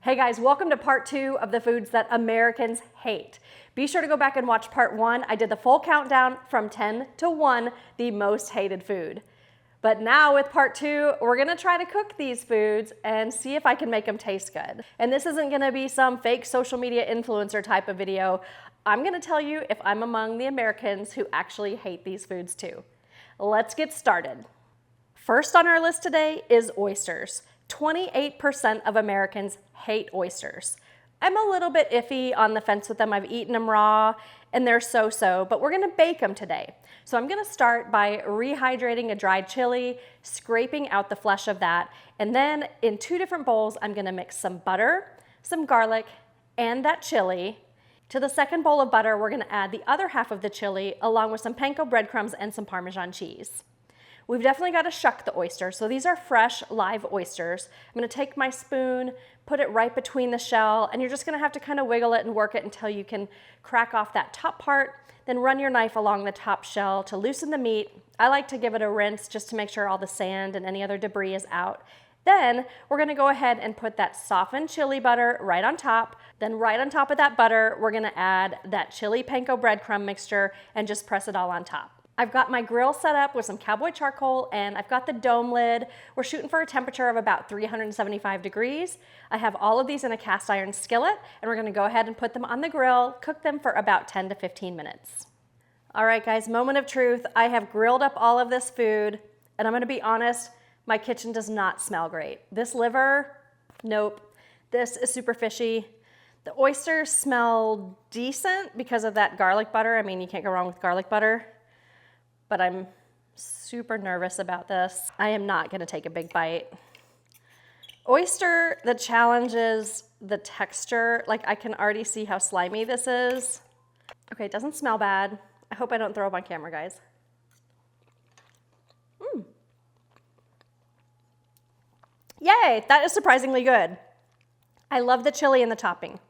Hey guys, welcome to part 2 of the foods that Americans hate. Be sure to go back and watch part 1. I did the full countdown from 10 to 1, the most hated food. But now with part 2, we're gonna try to cook these foods and see if I can make them taste good. And this isn't gonna be some fake social media influencer type of video. I'm gonna tell you if I'm among the Americans who actually hate these foods too. Let's get started. First on our list today is oysters. 28% of Americans hate oysters. I'm a little bit iffy on the fence with them. I've eaten them raw and they're so-so, but we're gonna bake them today. So I'm gonna start by rehydrating a dried chili, scraping out the flesh of that, and then in 2 different bowls, I'm gonna mix some butter, some garlic, and that chili. To the second bowl of butter, we're gonna add the other half of the chili along with some panko breadcrumbs and some Parmesan cheese. We've definitely got to shuck the oysters. So these are fresh, live oysters. I'm gonna take my spoon, put it right between the shell, and you're just gonna have to kind of wiggle it and work it until you can crack off that top part, then run your knife along the top shell to loosen the meat. I like to give it a rinse just to make sure all the sand and any other debris is out. Then we're gonna go ahead and put that softened chili butter right on top. Then right on top of that butter, we're gonna add that chili panko breadcrumb mixture and just press it all on top. I've got my grill set up with some cowboy charcoal and I've got the dome lid. We're shooting for a temperature of about 375 degrees. I have all of these in a cast iron skillet and we're gonna go ahead and put them on the grill, cook them for about 10 to 15 minutes. All right guys, moment of truth. I have grilled up all of this food and I'm gonna be honest, my kitchen does not smell great. This liver, nope. This is super fishy. The oysters smell decent because of that garlic butter. I mean, you can't go wrong with garlic butter. But I'm super nervous about this. I am not gonna take a big bite. Oyster, the challenge is the texture. Like I can already see how slimy this is. Okay, it doesn't smell bad. I hope I don't throw up on camera, guys. Yay, that is surprisingly good. I love the chili and the topping.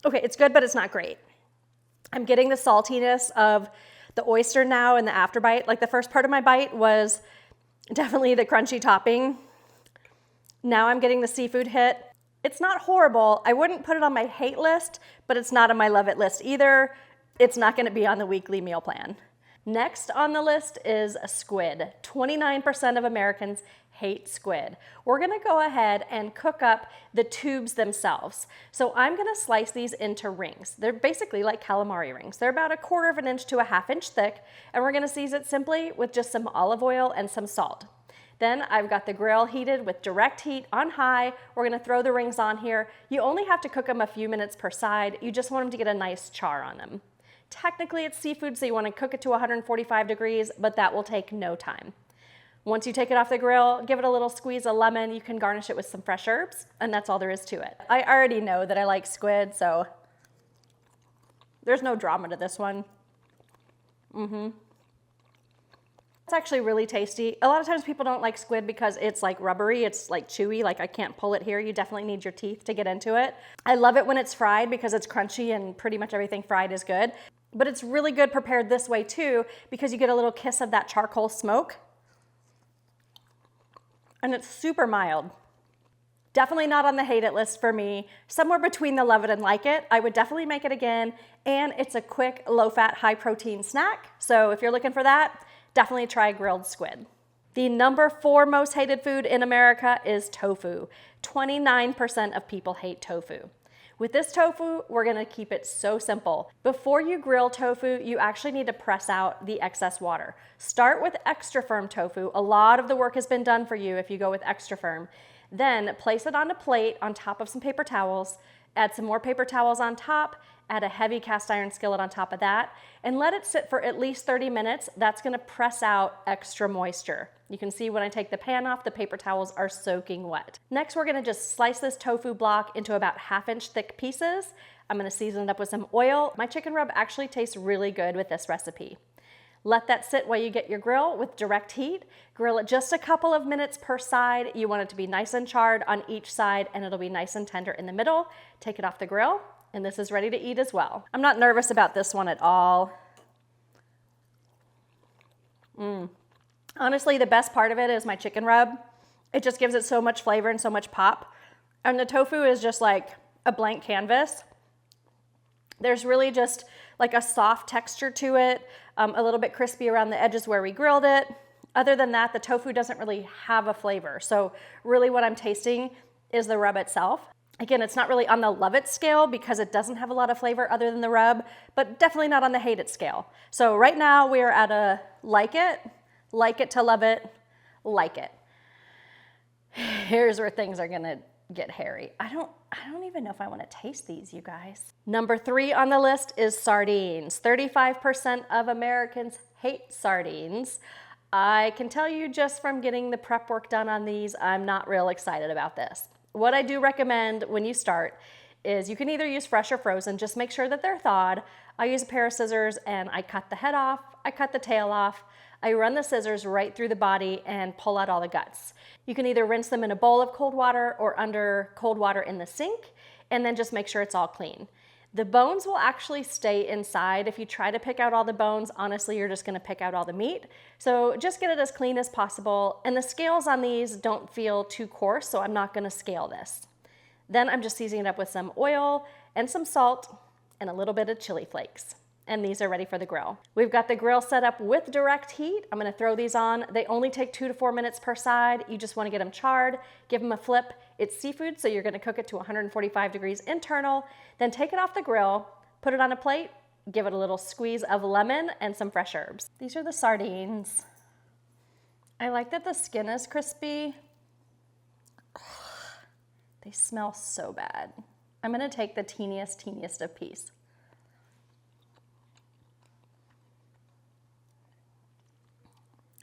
Okay, it's good, but it's not great. I'm getting the saltiness of the oyster now in the after bite. Like the first part of my bite was definitely the crunchy topping. Now I'm getting the seafood hit. It's not horrible. I wouldn't put it on my hate list, but it's not on my love it list either. It's not gonna be on the weekly meal plan. Next on the list is a squid. 29% of Americans hate squid. We're gonna go ahead and cook up the tubes themselves. So I'm gonna slice these into rings. They're basically like calamari rings. They're about 1/4 of an inch to a 1/2 inch thick, and we're gonna season it simply with just some olive oil and some salt. Then I've got the grill heated with direct heat on high. We're gonna throw the rings on here. You only have to cook them a few minutes per side. You just want them to get a nice char on them. Technically it's seafood, so you wanna cook it to 145 degrees, but that will take no time. Once you take it off the grill, give it a little squeeze of lemon. You can garnish it with some fresh herbs, and that's all there is to it. I already know that I like squid, so there's no drama to this one. It's actually really tasty. A lot of times people don't like squid because it's like rubbery, it's like chewy, like I can't pull it here. You definitely need your teeth to get into it. I love it when it's fried because it's crunchy and pretty much everything fried is good. But it's really good prepared this way too because you get a little kiss of that charcoal smoke. And it's super mild. Definitely not on the hate it list for me. Somewhere between the love it and like it. I would definitely make it again. And it's a quick, low-fat, high-protein snack. So if you're looking for that, definitely try grilled squid. The number 4 most hated food in America is tofu. 29% of people hate tofu. With this tofu, we're gonna keep it so simple. Before you grill tofu, you actually need to press out the excess water. Start with extra firm tofu. A lot of the work has been done for you if you go with extra firm. Then place it on a plate on top of some paper towels, add some more paper towels on top, add a heavy cast iron skillet on top of that, and let it sit for at least 30 minutes. That's gonna press out extra moisture. You can see when I take the pan off, the paper towels are soaking wet. Next, we're gonna just slice this tofu block into about 1/2 inch thick pieces. I'm gonna season it up with some oil. My chicken rub actually tastes really good with this recipe. Let that sit while you get your grill with direct heat. Grill it just a couple of minutes per side. You want it to be nice and charred on each side and it'll be nice and tender in the middle. Take it off the grill and this is ready to eat as well. I'm not nervous about this one at all. Honestly, the best part of it is my chicken rub. It just gives it so much flavor and so much pop. And the tofu is just like a blank canvas. There's really just like a soft texture to it, a little bit crispy around the edges where we grilled it. Other than that, the tofu doesn't really have a flavor. So really what I'm tasting is the rub itself. Again, it's not really on the love it scale because it doesn't have a lot of flavor other than the rub, but definitely not on the hate it scale. So right now we're at a like it to love it, like it. Here's where things are gonna get hairy. I don't even know if I want to taste these, you guys. Number 3 on the list is sardines. 35% of Americans hate sardines. I can tell you just from getting the prep work done on these, I'm not real excited about this. What I do recommend when you start is you can either use fresh or frozen, just make sure that they're thawed. I use a pair of scissors and I cut the head off, I cut the tail off, I run the scissors right through the body and pull out all the guts. You can either rinse them in a bowl of cold water or under cold water in the sink, and then just make sure it's all clean. The bones will actually stay inside. If you try to pick out all the bones, honestly, you're just gonna pick out all the meat. So just get it as clean as possible. And the scales on these don't feel too coarse, so I'm not gonna scale this. Then I'm just seasoning it up with some oil and some salt and a little bit of chili flakes. And these are ready for the grill. We've got the grill set up with direct heat. I'm gonna throw these on. They only take 2 to 4 minutes per side. You just wanna get them charred, give them a flip. It's seafood, so you're gonna cook it to 145 degrees internal, then take it off the grill, put it on a plate, give it a little squeeze of lemon and some fresh herbs. These are the sardines. I like that the skin is crispy. They smell so bad. I'm gonna take the teeniest of piece.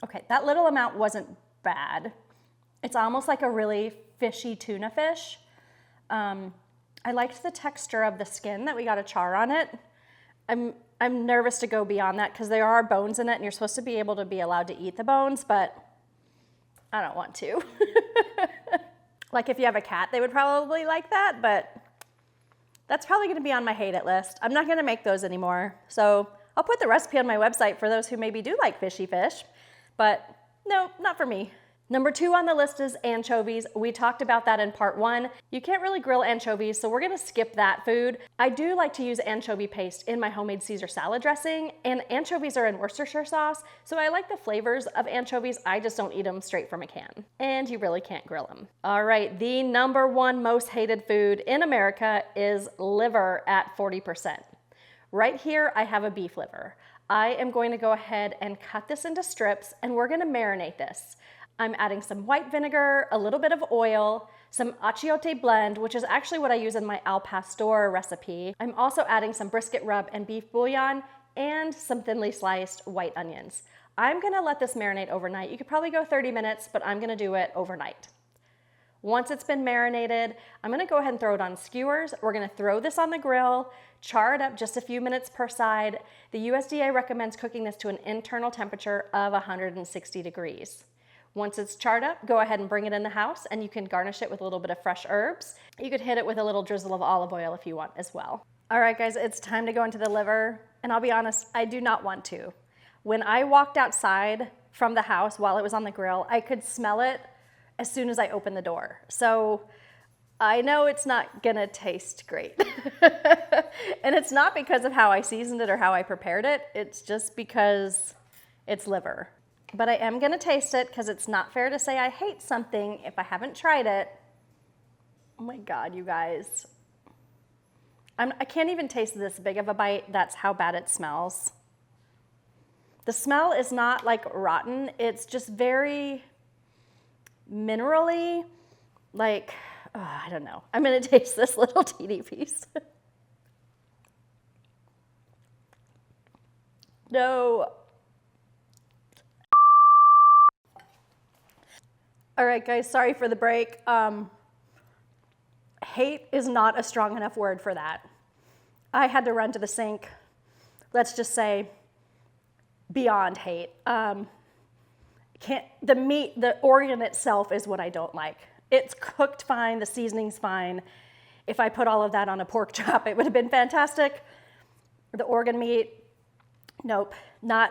Okay, that little amount wasn't bad. It's almost like a really fishy tuna fish. I liked the texture of the skin that we got a char on it. I'm nervous to go beyond that because there are bones in it and you're supposed to be able to be allowed to eat the bones, but I don't want to. Like if you have a cat, they would probably like that, but that's probably gonna be on my hate it list. I'm not gonna make those anymore. So I'll put the recipe on my website for those who maybe do like fishy fish. But no, not for me. Number 2 on the list is anchovies. We talked about that in part 1. You can't really grill anchovies, so we're gonna skip that food. I do like to use anchovy paste in my homemade Caesar salad dressing, and anchovies are in Worcestershire sauce, so I like the flavors of anchovies. I just don't eat them straight from a can. And you really can't grill them. All right, the number 1 most hated food in America is liver at 40%. Right here, I have a beef liver. I am going to go ahead and cut this into strips and we're gonna marinate this. I'm adding some white vinegar, a little bit of oil, some achiote blend, which is actually what I use in my al pastor recipe. I'm also adding some brisket rub and beef bouillon and some thinly sliced white onions. I'm gonna let this marinate overnight. You could probably go 30 minutes, but I'm gonna do it overnight. Once it's been marinated, I'm gonna go ahead and throw it on skewers. We're gonna throw this on the grill, char it up just a few minutes per side. The USDA recommends cooking this to an internal temperature of 160 degrees. Once it's charred up, go ahead and bring it in the house and you can garnish it with a little bit of fresh herbs. You could hit it with a little drizzle of olive oil if you want as well. All right, guys, it's time to go into the liver. And I'll be honest, I do not want to. When I walked outside from the house while it was on the grill, I could smell it as soon as I opened the door. So I know it's not gonna taste great. And it's not because of how I seasoned it or how I prepared it. It's just because it's liver. But I am gonna taste it because it's not fair to say I hate something if I haven't tried it. Oh my God, you guys. I can't even taste this big of a bite. That's how bad it smells. The smell is not like rotten. It's just very minerally, like, oh, I don't know. I'm gonna taste this little teeny piece. No. All right, guys, sorry for the break. Hate is not a strong enough word for that. I had to run to the sink. Let's just say beyond hate. The meat, the organ itself is what I don't like. It's cooked fine, the seasoning's fine. If I put all of that on a pork chop, it would have been fantastic. The organ meat, nope, not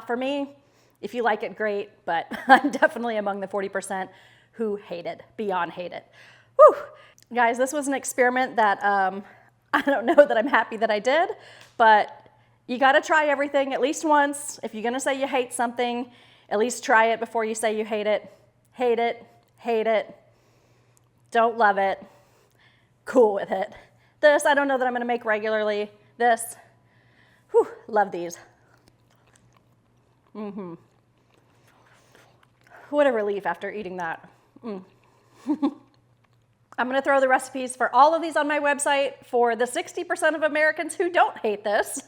for me. If you like it, great, but I'm definitely among the 40% who hate it, beyond hate it. Whew. Guys, this was an experiment that I don't know that I'm happy that I did, but you gotta try everything at least once. If you're gonna say you hate something, at least try it before you say you hate it. Hate it, hate it, don't love it, cool with it. This, I don't know that I'm gonna make regularly. This, whew, love these. What a relief after eating that. I'm gonna throw the recipes for all of these on my website for the 60% of Americans who don't hate this,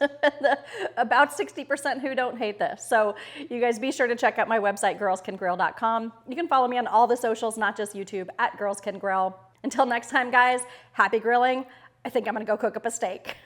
about 60% who don't hate this. So you guys be sure to check out my website, girlscangrill.com. You can follow me on all the socials, not just YouTube, at Girls Can Grill. Until next time, guys, happy grilling. I think I'm gonna go cook up a steak.